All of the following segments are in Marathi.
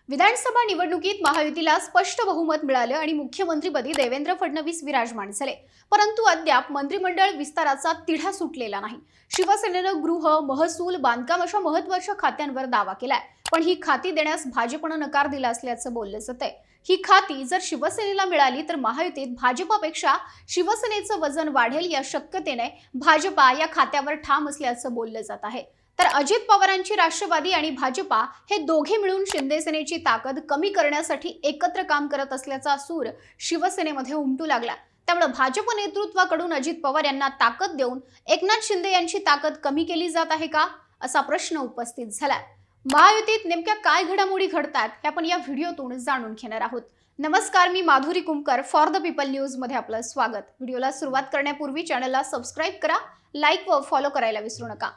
विधानसभा निवडणुकीत महायुतीला स्पष्ट बहुमत मिळालं आणि मुख्यमंत्रीपदी देवेंद्र फडणवीस विराजमान झाले। परंतु अद्याप मंत्रिमंडळ विस्ताराचा तिढा सुटलेला नाही। शिवसेनेनं गृह, महसूल, बांधकाम अशा महत्त्वाच्या खात्यांवर दावा केलाय, पण ही खाती देण्यास भाजपनं नकार दिला असल्याचं बोललं जातंय। ही खाती जर शिवसेनेला मिळाली तर महायुतीत भाजपापेक्षा शिवसेनेचं वजन वाढेल या शक्यतेने भाजपा या खात्यावर ठाम असल्याचं बोललं जात आहे। तर अजित पवारांची राष्ट्रवादी आणि भाजपा हे दोघे मिळून शिंदे सेनेची ताकद कमी करण्यासाठी एकत्र काम करत असल्याचा सूर शिवसेनेमध्ये उमटू लागला। त्यामुळे भाजप नेतृत्वाकडून अजित पवार यांना ताकद देऊन एकनाथ शिंदे यांची ताकद कमी केली जात आहे का, असा प्रश्न उपस्थित झाला। महायुतीत नेमक्या काय घडामोडी घडतात हे आपण या व्हिडिओतून जाणून घेणार आहोत। नमस्कार, मी Madhuri Kumkar, for the people news मध्ये आपलं स्वागत। व्हिडिओला सुरुवात करण्यापूर्वी चॅनलला सबस्क्राइब करा, लाईक व फॉलो करायला विसरू नका।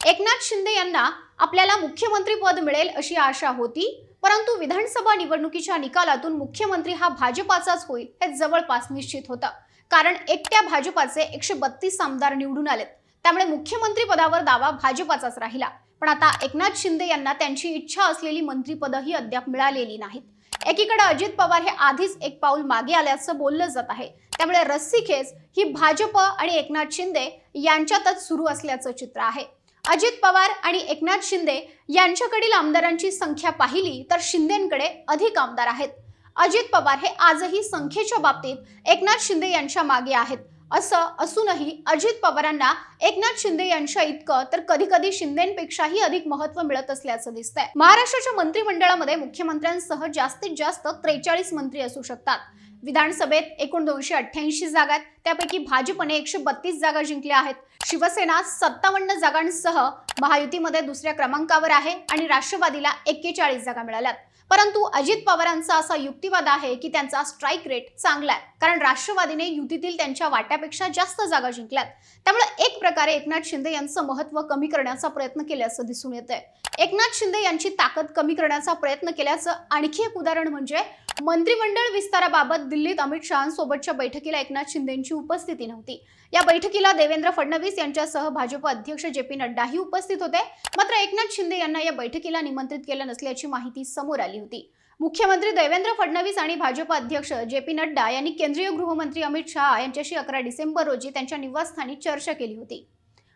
एकनाथ शिंदे यांना आपल्याला मुख्यमंत्री पद मिळेल अशी आशा होती, परंतु विधानसभा निवडणुकीच्या निकालातून मुख्यमंत्री हा भाजपाचाच होईल हे जवळपास निश्चित होतं। कारण एकट्या भाजपाचे 132 आमदार निवडून आलेत, त्यामुळे मुख्यमंत्री पदावर दावा भाजपाचाच राहिला। पण आता एकनाथ शिंदे यांना त्यांची इच्छा असलेली मंत्रिपदही अद्याप मिळालेली नाहीत। एकीकडे अजित पवार हे आधीच एक पाऊल मागे आल्याचं बोललं जात आहे, त्यामुळे रस्सीखेच ही भाजप आणि एकनाथ शिंदे यांच्यातच सुरू असल्याचं चित्र आहे। अजित पवार आणि एकनाथ शिंदे यांच्याकडील आमदारांची संख्या पाहिली तर शिंदेंकडे अधिक आमदार आहेत। अजित पवार हे आजही संख्येच्या बाबतीत एकनाथ शिंदे यांच्या मागे आहेत। असं असूनही अजित पवारांना एकनाथ शिंदे यांच्या इतकं तर कधी कधी शिंदेंपेक्षाही अधिक महत्त्व मिळत असल्याचं दिसतंय। महाराष्ट्राच्या मंत्रिमंडळामध्ये मुख्यमंत्र्यांसह जास्तीत जास्त 43 मंत्री असू शकतात। विधानसभेत एकूण 288 जागा आहेत, त्यापैकी भाजपने 132 जागा जिंकल्या आहेत। शिवसेना 57 जागांसह महायुतीमध्ये दुसऱ्या क्रमांकावर आहे आणि राष्ट्रवादीला 41 जागा मिळाल्यात। परंतु अजित पवारांचा असा युक्तिवाद आहे की त्यांचा स्ट्राइक रेट चांगला आहे, कारण राष्ट्रवादीने युतीतील त्यांच्या वाट्यापेक्षा जास्त जागा जिंकल्यात। त्यामुळे एक प्रकारे एकनाथ शिंदे यांचं महत्त्व कमी करण्याचा प्रयत्न केल्याचं दिसून येतंय। एकनाथ शिंदे यांची ताकद कमी करण्याचा प्रयत्न केल्याचं आणखी एक उदाहरण म्हणजे मंत्रिमंडळ विस्ताराबाबत दिल्लीत अमित शहांसोबतच्या बैठकीला एकनाथ शिंदेंची उपस्थिती नव्हती। या बैठकीला देवेंद्र फडणवीस यांच्यासह भाजप अध्यक्ष जे.पी. नड्डाही उपस्थित होते, मात्र एकनाथ शिंदे यांना या बैठकीला निमंत्रित केलं नसल्याची माहिती समोर आली होती। मुख्यमंत्री देवेंद्र फडणवीस आणि भाजप अध्यक्ष जे.पी. नड्डा यांनी केंद्रीय गृहमंत्री अमित शहा यांच्याशी 11 डिसेंबर रोजी त्यांच्या निवासस्थानी चर्चा केली होती।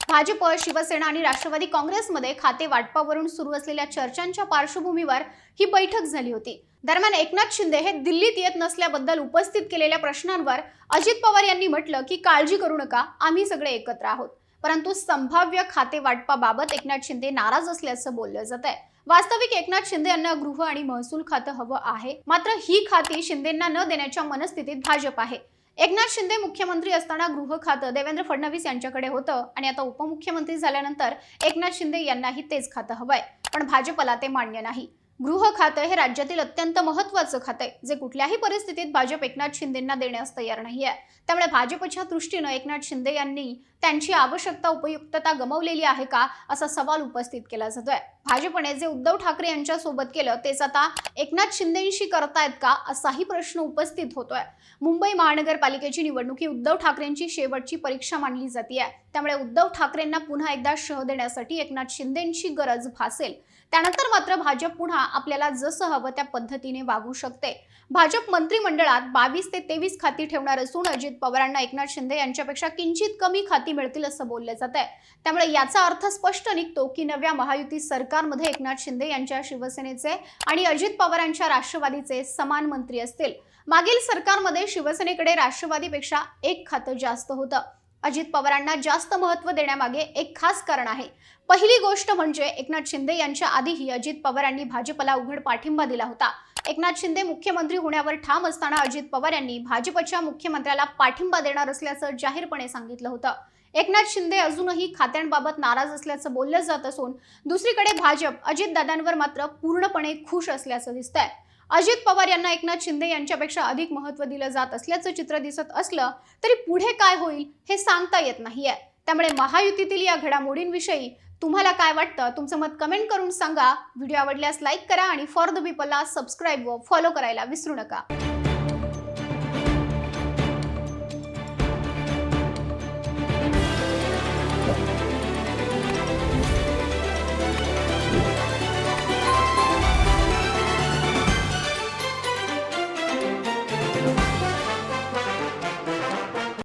भाजप, शिवसेना आणि राष्ट्रवादी काँग्रेसमध्ये खाते वाटपावरून सुरू असलेल्या चर्चांच्या पार्श्वभूमीवर ही बैठक झाली होती। दरम्यान एकनाथ शिंदे हे दिल्लीत येत नसल्याबद्दल उपस्थित केलेल्या प्रश्नांवर अजित पवार यांनी म्हटलं की काळजी करू नका, आम्ही सगळे एकत्र आहोत। परंतु संभाव्य खाते वाटपाबाबत एकनाथ शिंदे नाराज असल्याचं बोललं जातंय। वास्तविक एकनाथ शिंदे यांना गृह आणि महसूल खातं हवं आहे, मात्र ही खाती शिंदेंना न देण्याच्या मनस्थितीत भाजप आहे। एकनाथ शिंदे मुख्यमंत्री असताना गृह खातं देवेंद्र फडणवीस यांच्याकडे होतं आणि आता उपमुख्यमंत्री झाल्यानंतर एकनाथ शिंदे यांनाही तेच खातं हवंय, पण भाजपला ते मान्य नाही। गृह खातं हे राज्यातील अत्यंत महत्त्वाचं खातं आहे, जे कुठल्याही परिस्थितीत भाजप एकनाथ शिंदेंना देण्यास तयार नाहीये। त्यामुळे भाजपच्या दृष्टीनं एकनाथ शिंदे यांनी त्यांची आवश्यकता उपयुक्तता गमावलेली आहे का, असा सवाल उपस्थित केला जातोय। भाजपने जे उद्धव ठाकरे यांच्या सोबत केलं तेच आता एकनाथ शिंदेंशी करतायत का, असाही प्रश्न उपस्थित होतोय। मुंबई महानगरपालिकेची निवडणूक ही उद्धव ठाकरेंची शेवटची परीक्षा मानली जाते, त्यामुळे उद्धव ठाकरेंना पुन्हा एकदा शह देण्यासाठी एकनाथ शिंदेंची गरज भासेल। त्यानंतर मात्र भाजप पुन्हा आपल्याला जसं हवं त्या पद्धतीने वागू शकते। भाजप मंत्रिमंडळात 22 ते 23 खाती ठेवणार असून अजित पवारांना एकनाथ शिंदे यांच्यापेक्षा किंचित कमी खाती मिळतील असं बोललं जातंय। त्यामुळे याचा अर्थ स्पष्ट निघतो की नव्या महायुती सरकारमध्ये एकनाथ शिंदे यांच्या शिवसेनेचे आणि अजित पवारांच्या राष्ट्रवादीचे समान मंत्री असतील। मागील सरकारमध्ये शिवसेनेकडे राष्ट्रवादीपेक्षा एक खातं जास्त होतं। अजित पवारांना जास्त महत्त्व देण्यामागे एक खास कारण आहे। पहिली गोष्ट म्हणजे एकनाथ शिंदे यांच्या आधीही अजित पवारांनी भाजपला उघड पाठिंबा दिला होता। एकनाथ शिंदे मुख्यमंत्री होण्यावर ठाम असताना अजित पवार यांनी भाजपच्या मुख्यमंत्र्याला पाठिंबा देणार असल्याचं जाहीरपणे सांगितलं होतं। एकनाथ शिंदे अजूनही खात्यांबाबत नाराज असल्याचं बोललं जात असून दुसरीकडे भाजप अजितदादांवर मात्र पूर्णपणे खुश असल्याचं दिसतंय। अजित पवार यांना एकनाथ शिंदे यांच्यापेक्षा अधिक महत्त्व दिलं जात असल्याचं चित्र दिसत असलं तरी पुढे काय होईल हे सांगता येत नाहीये। त्यामुळे महायुतीतील या घडामोडींविषयी तुम्हाला काय वाटतं, तुमचं मत कमेंट करून सांगा। व्हिडिओ आवडल्यास लाईक करा आणि फॉर द पीपलला सबस्क्राइब व फॉलो करायला विसरू नका।